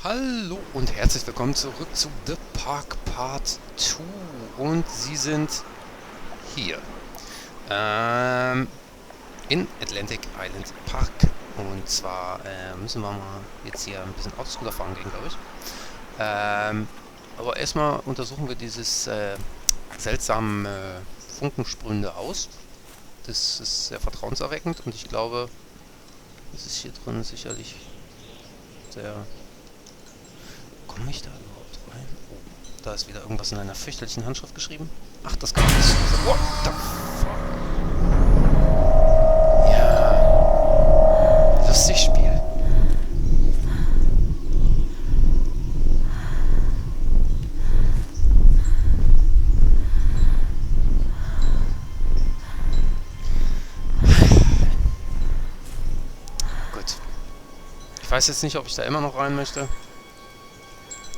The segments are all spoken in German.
Hallo und herzlich willkommen zurück zu The Park Part 2 und Sie sind hier in Atlantic Island Park und zwar müssen wir mal jetzt hier ein bisschen Autoscooter fahren gehen, glaube ich. Aber erstmal untersuchen wir dieses seltsame funkensprühende Haus. Das ist sehr vertrauenserweckend und ich glaube, das ist hier drin sicherlich sehr... Komme ich da überhaupt rein? Oh, da ist wieder irgendwas in einer fürchterlichen Handschrift geschrieben. Ach, das kann nicht. What the fuck? Ja. Lustig Spiel. Gut. Ich weiß jetzt nicht, ob ich da immer noch rein möchte.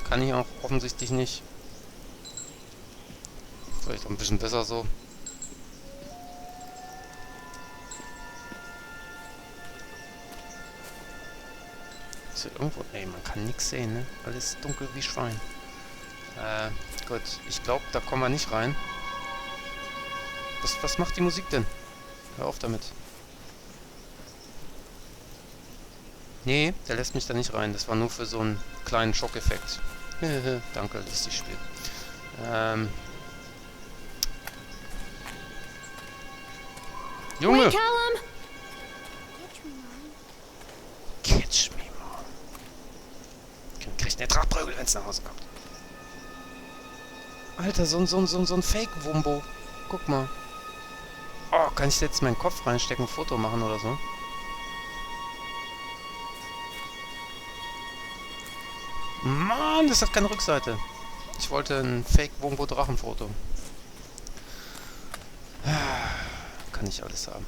Kann ich auch offensichtlich nicht. Vielleicht auch ein bisschen besser so. Ist hier irgendwo... Ey, man kann nichts sehen, ne? Alles dunkel wie Schwein. Gut. Ich glaube, da kommen wir nicht rein. Was macht die Musik denn? Hör auf damit. Nee, der lässt mich da nicht rein. Das war nur für so einen kleinen Schockeffekt. Danke, lustig Spiel. Junge! Wait, Callum! Catch me, Mom. Kriegt eine Drahtprügel, wenn es nach Hause kommt. Alter, so ein Fake-Wumbo. Guck mal. Oh, kann ich jetzt meinen Kopf reinstecken, ein Foto machen oder so? Mann, das hat keine Rückseite. Ich wollte ein Fake-Wumbo-Drachenfoto. Kann ich alles haben.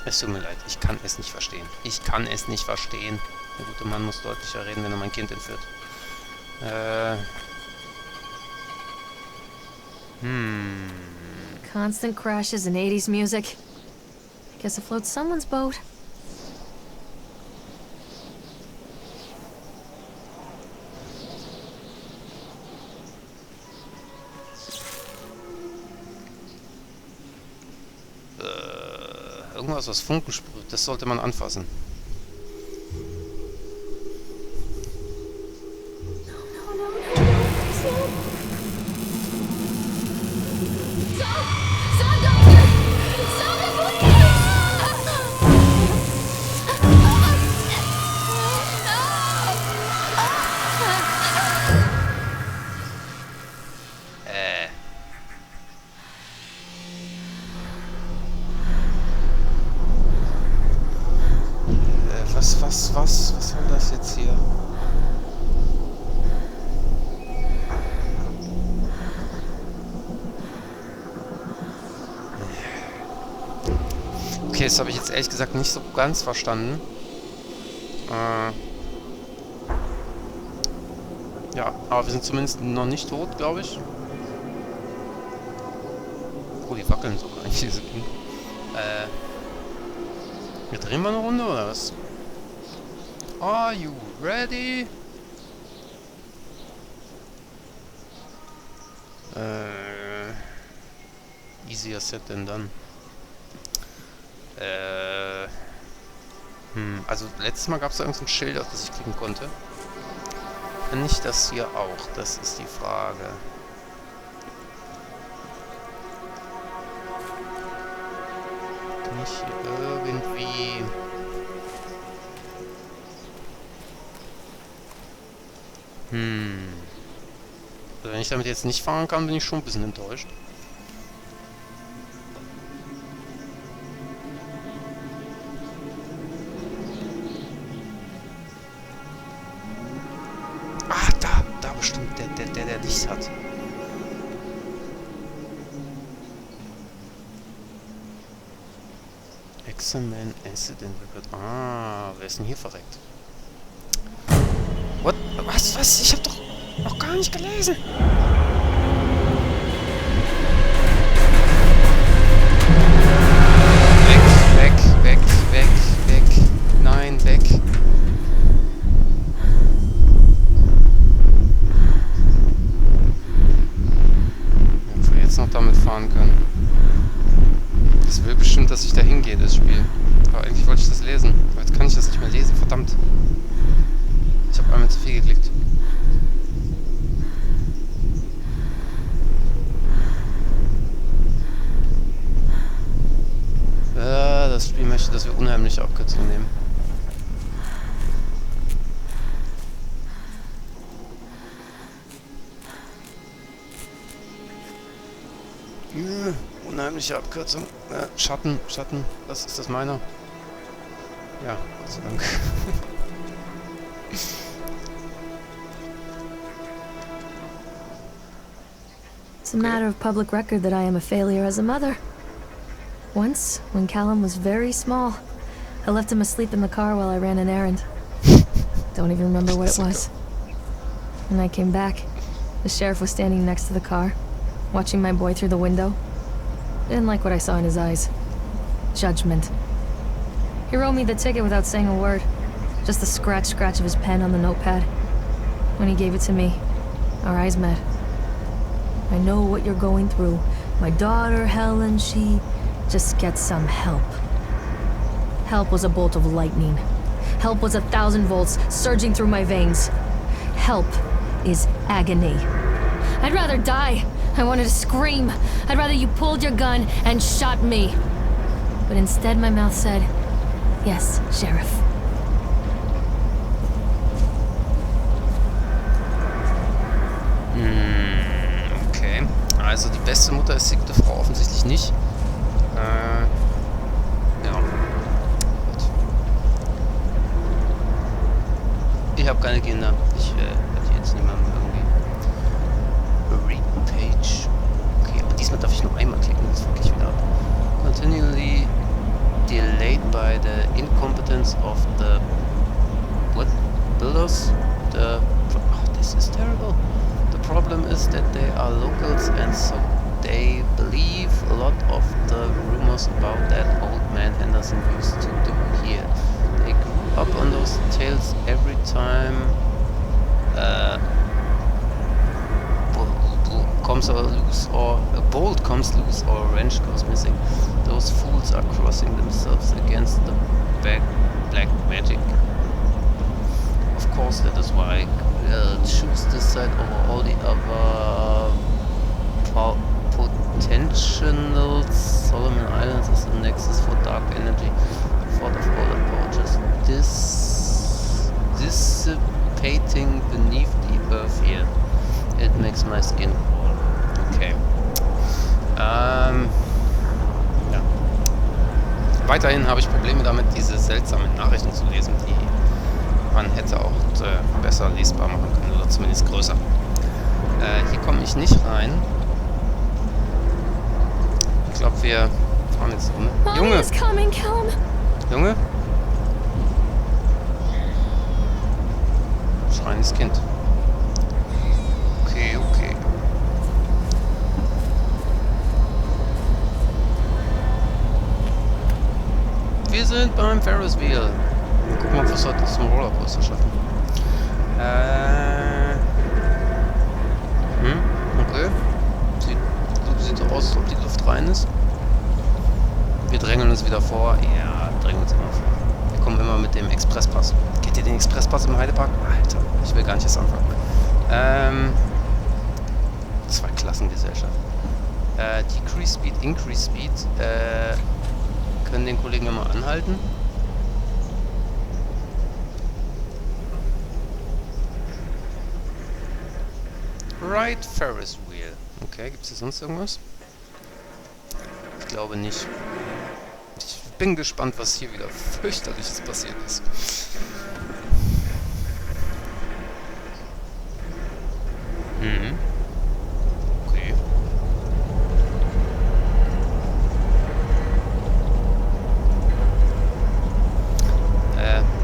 Es tut mir leid, ich kann es nicht verstehen. Ich kann es nicht verstehen. Der gute Mann muss deutlicher reden, wenn er mein Kind entführt. Constant crashes and 80s music. Guess it floats someone's boat. Irgendwas, was Funken sprüht, das sollte man anfassen. Was soll das jetzt hier? Okay, das habe ich jetzt ehrlich gesagt nicht so ganz verstanden. Ja, aber wir sind zumindest noch nicht tot, glaube ich. Oh, die wackeln sogar eigentlich, diese Kinder. Wir drehen mal eine Runde, oder was? Are you ready? Easier said than done. Also letztes Mal gab es da irgendein Schild, auf das ich klicken konnte. Kann ich das hier auch? Das ist die Frage. Kann ich hier irgendwie... Also wenn ich damit jetzt nicht fahren kann, bin ich schon ein bisschen enttäuscht. Ah, da bestimmt, der Licht hat. Examen Accident Record. Ah, wer ist denn hier verreckt? What? Was? Ich hab doch noch gar nicht gelesen. können. Das will bestimmt, dass ich da hingehe, das Spiel. Aber eigentlich wollte ich das lesen. Aber jetzt kann ich das nicht mehr lesen, verdammt. Ich habe einmal zu viel geklickt. Das Spiel möchte, dass wir unheimliche Abkürzungen nehmen. Unheimliche Abkürzung. Schatten. Was ist das meiner? Ja, Gott sei Dank. It's a matter of public record that I am a failure as a mother. Once, when Callum was very small, I left him asleep in the car while I ran an errand. Don't even remember what it was. When I came back, the sheriff was standing next to the car, watching my boy through the window. Didn't like what I saw in his eyes. Judgment. He wrote me the ticket without saying a word. Just the scratch of his pen on the notepad. When he gave it to me, our eyes met. I know what you're going through. My daughter, Helen, she just gets some help. Help was a bolt of lightning. Help was 1,000 volts surging through my veins. Help is agony. I'd rather die. I wanted to scream. I'd rather you pulled your gun and shot me. But instead my mouth said, yes, Sheriff. Okay. Also die beste Mutter ist die gute Frau offensichtlich nicht. Ja. Gut. Ich habe keine Kinder. Ich werde jetzt niemandem irgendwie... Read Page. Okay, aber diesmal darf ich noch einmal klicken. Das ist wirklich wieder... Continually delayed by the incompetence of the... What? Builders? The... Oh, this is terrible. The problem is that they are locals and so they believe a lot of the rumors about that old man Henderson used to do here. They grew up on those tales every time comes loose or a bolt comes loose or a wrench goes missing. Those fools are crossing themselves against the black magic. Of course, that is why choose this side over all the other potentials. Solomon Islands is the nexus for dark energy, thought of all approaches. Dissipating beneath the earth here. It makes my skin crawl. Okay. Ja. Weiterhin habe ich Probleme damit, diese seltsamen Nachrichten zu lesen, die man hätte auch besser lesbar machen können, oder zumindest größer. Hier komme ich nicht rein. Ich glaube, wir fahren jetzt rum. Junge! Junge! Schreiendes Kind. Okay. Wir sind beim Ferris Wheel. Gucken wir, ob wir es heute zum Rollercoaster schaffen. Okay. Sieht so aus, als ob die Luft rein ist. Wir drängeln uns wieder vor. Ja, drängeln uns immer vor. Wir kommen immer mit dem Expresspass. Kennt ihr den Expresspass im Heidepark? Alter, ich will gar nicht erst anfangen. Zweiklassengesellschaft. Decrease Speed, Increase Speed. Können den Kollegen immer anhalten. Right Ferris Wheel. Okay, gibt es hier sonst irgendwas? Ich glaube nicht. Ich bin gespannt, was hier wieder fürchterliches passiert ist. Okay.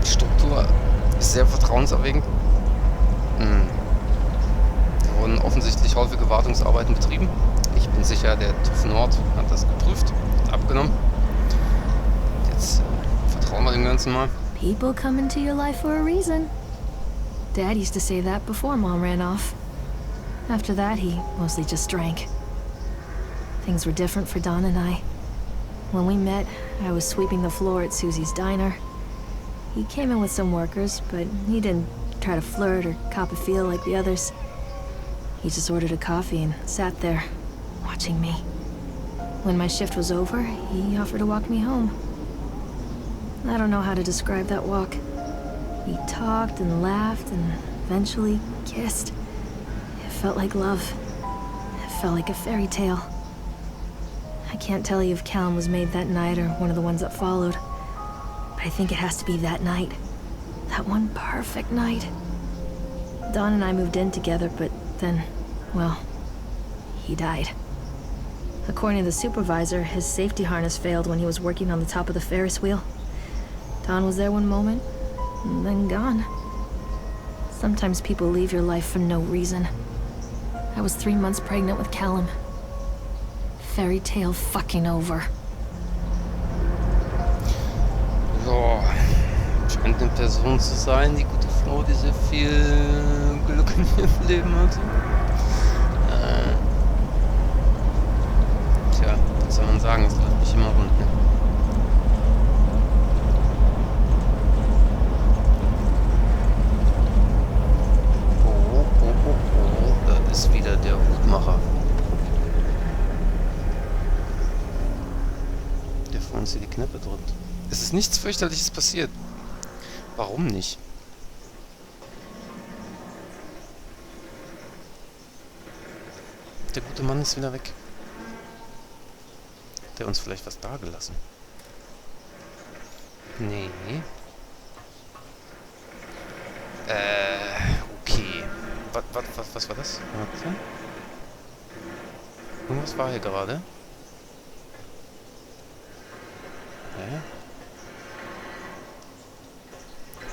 Die Struktur ist sehr vertrauenserweckend. Da wurden offensichtlich häufige Wartungsarbeiten betrieben. Ich bin sicher, der TÜV Nord hat das geprüft und abgenommen. Jetzt vertrauen wir dem Ganzen mal. People come into your life for a reason. Dad used to say that before Mom ran off. After that, he mostly just drank. things were different for Don and I. When we met, I was sweeping the floor at Susie's diner. He came in with some workers, but he didn't try to flirt or cop a feel like the others. He just ordered a coffee and sat there, watching me. When my shift was over, he offered to walk me home. I don't know how to describe that walk. We talked and laughed and eventually kissed. It felt like love. It felt like a fairy tale. I can't tell you if Callum was made that night or one of the ones that followed. But I think it has to be that night. That one perfect night. Don and I moved in together, but then, well, he died. According to the supervisor, his safety harness failed when he was working on the top of the Ferris wheel. Don was there one moment, and then gone. Sometimes people leave your life for no reason. I was 3 months pregnant with Callum. Fairy tale fucking over. So, scheint eine Person zu sein, die gute Frau, die sehr viel Glück in ihrem Leben hatte. Tja, was soll man sagen, es läuft nicht immer rund, ne? Oh, da ist wieder der Hutmacher. Der vor uns hier die Knöpfe drückt. Es ist nichts fürchterliches passiert. Warum nicht? Der gute Mann ist wieder weg. Hat er uns vielleicht was dagelassen? Nee. Okay. Was war das? Warte. Irgendwas war hier gerade. Hä?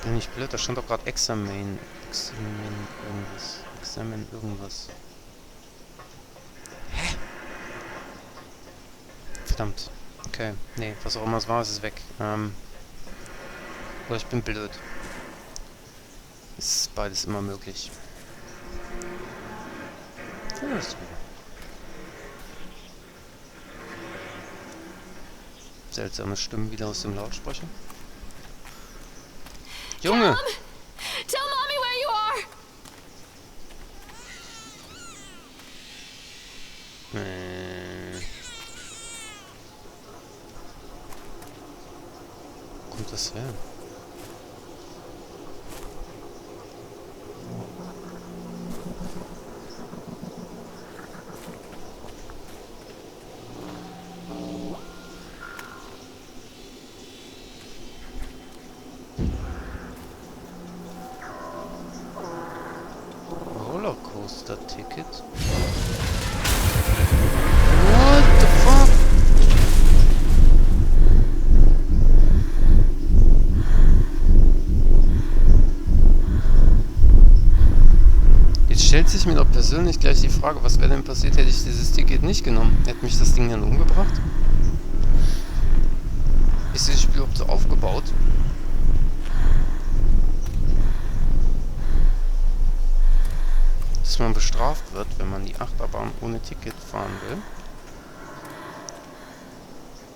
Bin ich blöd? Da stand doch gerade Examen irgendwas. Hä? Verdammt. Okay. Nee, was auch immer es war, ist es weg. Oder ich bin blöd. Ist beides immer möglich. Ja, ist gut. Seltsame Stimmen wieder aus dem Lautsprecher. Junge! Callum! Tell Mommy where you are! Wo kommt das her? Rollercoaster-Ticket? What the fuck? Jetzt stellt sich mir doch persönlich gleich die Frage, was wäre denn passiert, hätte ich dieses Ticket nicht genommen? Hätte mich das Ding dann umgebracht? Ist dieses Spiel überhaupt so aufgebaut? Dass man bestraft wird, wenn man die Achterbahn ohne Ticket fahren will.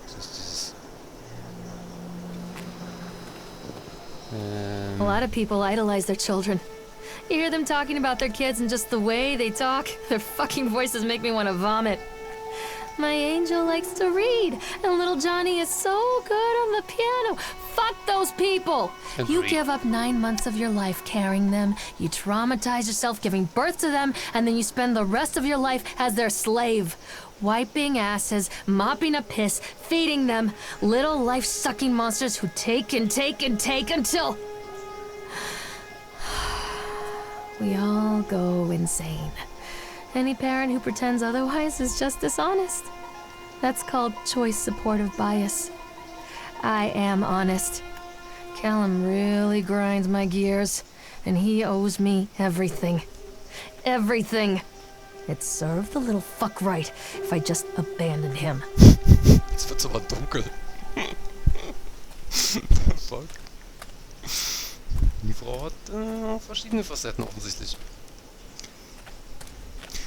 Was ist dieses? A lot of people idolize their children. You hear them talking about their kids and just the way they talk, their fucking voices make me want to vomit. My angel likes to read, and little Johnny is so good on the piano. Fuck those people! Agreed. You give up 9 months of your life carrying them, you traumatize yourself giving birth to them, and then you spend the rest of your life as their slave. Wiping asses, mopping up piss, feeding them. Little life-sucking monsters who take and take and take until... we all go insane. Any parent who pretends otherwise is just dishonest. That's called choice supportive bias. I am honest. Callum really grinds my gears, and he owes me everything. Everything. It'd serve the little fuck right if I just abandoned him. Jetzt wird's aber dunkel. Fuck. Die Frau hat verschiedene Facetten offensichtlich.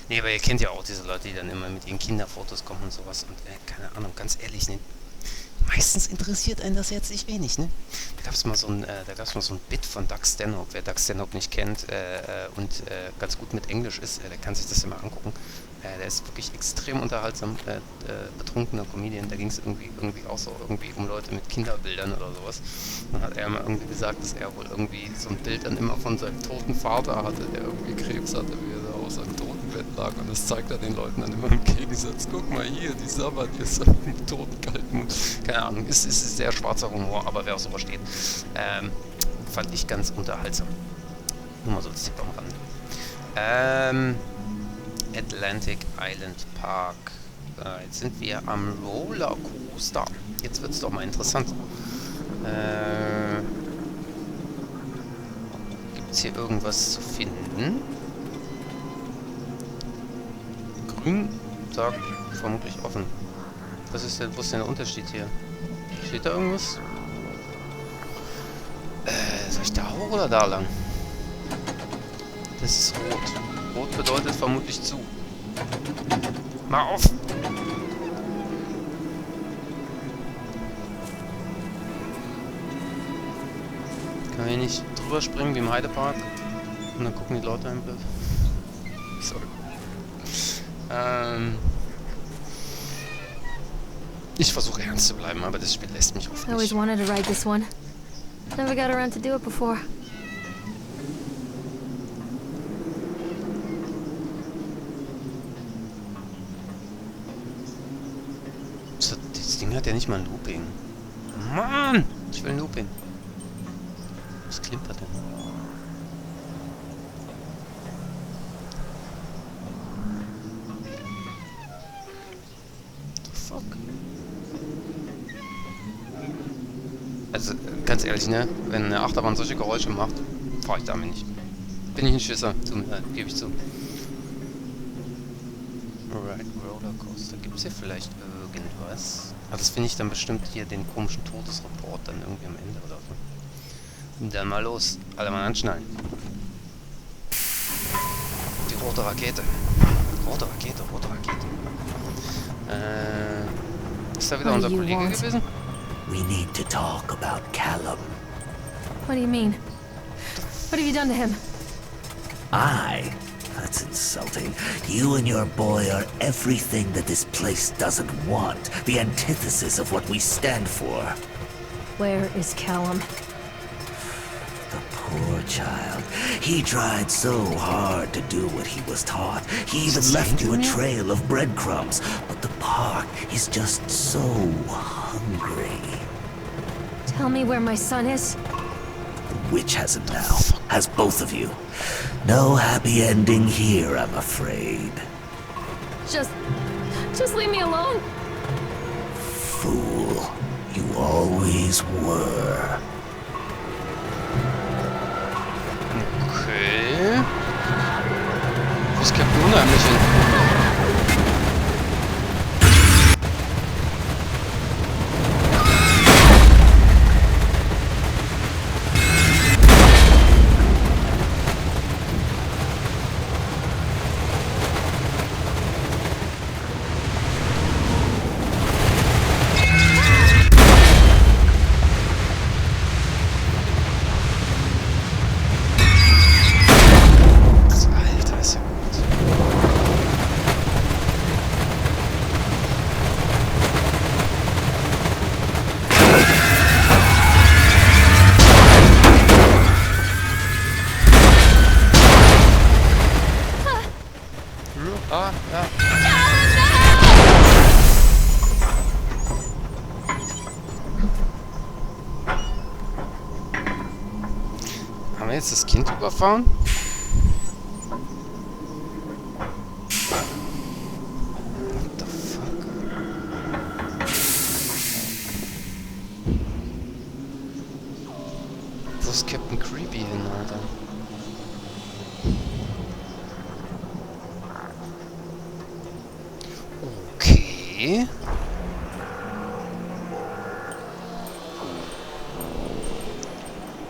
Nee, aber ihr kennt ja auch diese Leute, die dann immer mit ihren Kinderfotos kommen und sowas. Und keine Ahnung, ganz ehrlich, ne? Meistens interessiert einen das herzlich wenig, ne? Da gab es mal so ein Bit von Doug Stanhope. Wer Doug Stanhope nicht kennt und ganz gut mit Englisch ist, der kann sich das immer angucken. Der ist wirklich extrem unterhaltsam, betrunkener Comedian. Da ging es irgendwie auch so irgendwie um Leute mit Kinderbildern oder sowas. Dann hat er mal irgendwie gesagt, dass er wohl irgendwie so ein Bild dann immer von seinem toten Vater hatte, der irgendwie Krebs hatte, wie er da aus seinem Totenbett lag. Und das zeigt er den Leuten dann immer im Gegensatz. Guck mal hier, die Sabbat, die ist im toten kalten. Keine Ahnung, ist sehr schwarzer Humor, aber wer auch so versteht, fand ich ganz unterhaltsam. Nur mal so als Tipp am Rande. Atlantic Island Park. Jetzt sind wir am Rollercoaster. Jetzt wird es doch mal interessant. Gibt es hier irgendwas zu finden? Grün sagt vermutlich offen. Was ist denn, wo ist denn der Unterschied hier? Steht da irgendwas? Soll ich da hoch oder da lang? Das ist rot. Rot bedeutet vermutlich zu. Mach auf! Kann ich nicht drüber springen wie im Heidepark? Und dann gucken die Leute ein Bild. Sorry. Ich versuche ernst zu bleiben, aber das Spiel lässt mich oft I always nicht. wanted to ride this one. Never got around to do it before. Das Ding hat ja nicht mal ein Looping. Mann! Ich will ein Looping. Was klimpert denn? The fuck? Also, ganz ehrlich, ne? Wenn eine Achterbahn solche Geräusche macht, fahre ich damit nicht. Bin ich ein Schisser, gebe ich zu. Alright, Rollercoaster. Gibt es hier vielleicht irgendwas? Ah, das finde ich dann bestimmt hier den komischen Todesreport dann irgendwie am Ende oder so. Und dann mal los. Alle mal anschnallen. Die rote Rakete. Rote Rakete, rote Rakete. Ist da wieder unser Kollege gewesen? We need to talk about Callum. What do you mean? What have you done to him? I? That's insulting. You and your boy are everything that this place doesn't want. The antithesis of what we stand for. Where is Callum? The poor child. He tried so hard to do what he was taught. He even left you a trail of breadcrumbs. But the park is just so hungry. Tell me where my son is? The witch has him now. Has both of you. No happy ending here, I'm afraid. Just leave me alone. Fool. You always were. Okay. Das klingt unheimlich hin. Ah, ja. Haben wir jetzt das Kind überfahren? What the fuck? Wo ist Captain Creepy hin, Alter? Okay.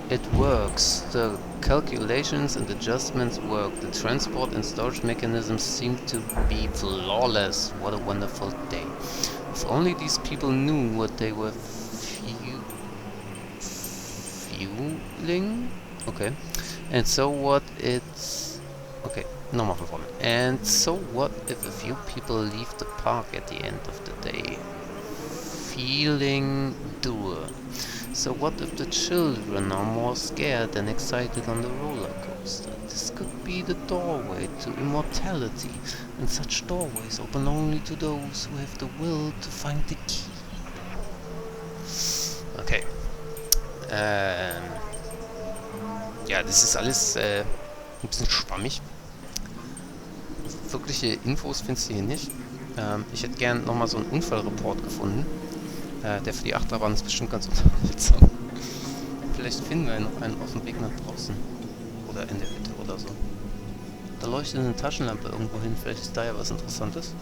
It works. The calculations and adjustments work. The transport and storage mechanisms seem to be flawless. What a wonderful day. If only these people knew what they were fueling? Okay. And so what it's... Okay, nochmal von vorne. And so what if a few people leave the park at the end of the day? Feeling dour. So what if the children are more scared than excited on the roller coaster? This could be the doorway to immortality, and such doorways open only to those who have the will to find the key. Okay. Ja, das ist alles ein bisschen schwammig. Wirkliche Infos findest du hier nicht. Ich hätte gern nochmal so einen Unfallreport gefunden. Der für die Achterbahn ist bestimmt ganz unterhaltsam. Vielleicht finden wir ja noch einen auf dem Weg nach draußen. Oder in der Hütte oder so. Da leuchtet eine Taschenlampe irgendwo hin. Vielleicht ist da ja was Interessantes.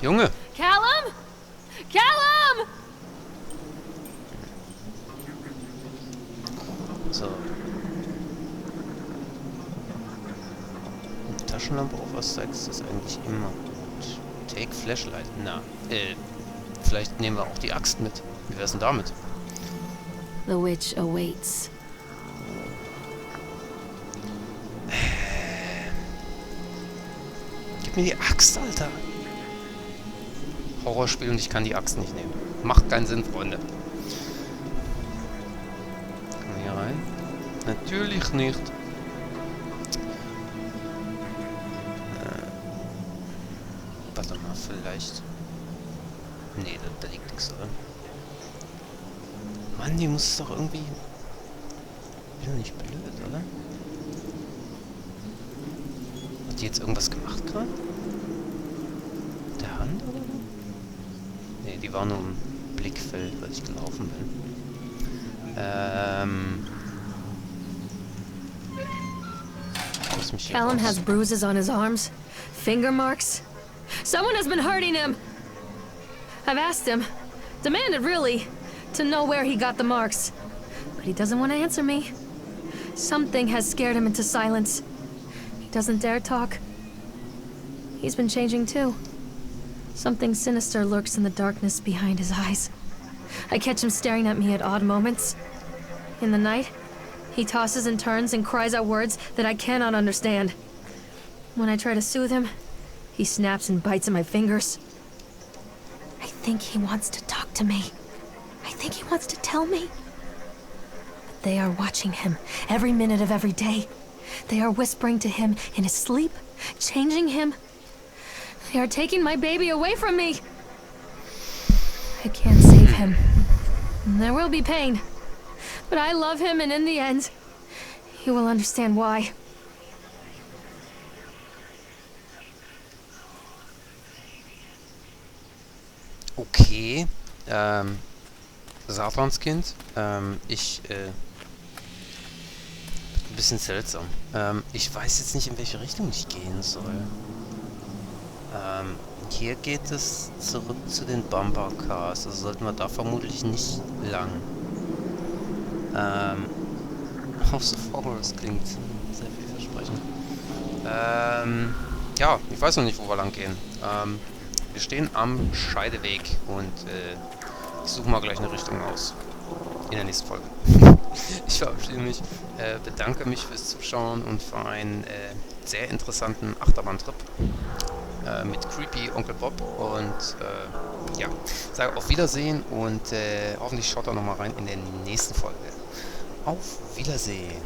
Junge! Callum? Callum! So. Eine Taschenlampe auf was zeigst du das eigentlich immer gut. Take Flashlight. Na, vielleicht nehmen wir auch die Axt mit. Wie wär's denn damit? The witch awaits. Gib mir die Axt, Alter. Horrorspiel und ich kann die Axt nicht nehmen. Macht keinen Sinn, Freunde. Kann man hier rein? Natürlich nicht. Warte mal, vielleicht... Nee, da liegt nichts, oder? Mann, die muss es doch irgendwie... Ist doch nicht blöd, oder? Hat die jetzt irgendwas gemacht gerade? Mit der Hand, oder? Nee, die war nur im Blickfeld, weil ich gelaufen bin. Lass mich hier Callum raus. has bruises on his arms, finger marks. Someone has been hurting him. I've asked him, demanded really, to know where he got the marks. But he doesn't want to answer me. Something has scared him into silence. He doesn't dare talk. He's been changing too. Something sinister lurks in the darkness behind his eyes. I catch him staring at me at odd moments. In the night, he tosses and turns and cries out words that I cannot understand. When I try to soothe him, he snaps and bites at my fingers. I think he wants to talk to me. I think he wants to tell me. But they are watching him every minute of every day. They are whispering to him in his sleep, changing him. They are taking my baby away from me. I can't save him. There will be pain. But I love him, and in the end, he will understand why. Okay, Satanskind, ich, ein bisschen seltsam. Ich weiß jetzt nicht, in welche Richtung ich gehen soll. Hier geht es zurück zu den Bumper Cars, also sollten wir da vermutlich nicht lang. House of Horrors klingt sehr vielversprechend. Ja, ich weiß noch nicht, wo wir lang gehen. Wir stehen am Scheideweg und ich suche mal gleich eine Richtung aus. In der nächsten Folge. Ich verabschiede mich, bedanke mich fürs Zuschauen und für einen sehr interessanten Achterbahntrip mit Creepy Onkel Bob und ja, sage auf Wiedersehen und hoffentlich schaut da nochmal rein in der nächsten Folge. Auf Wiedersehen!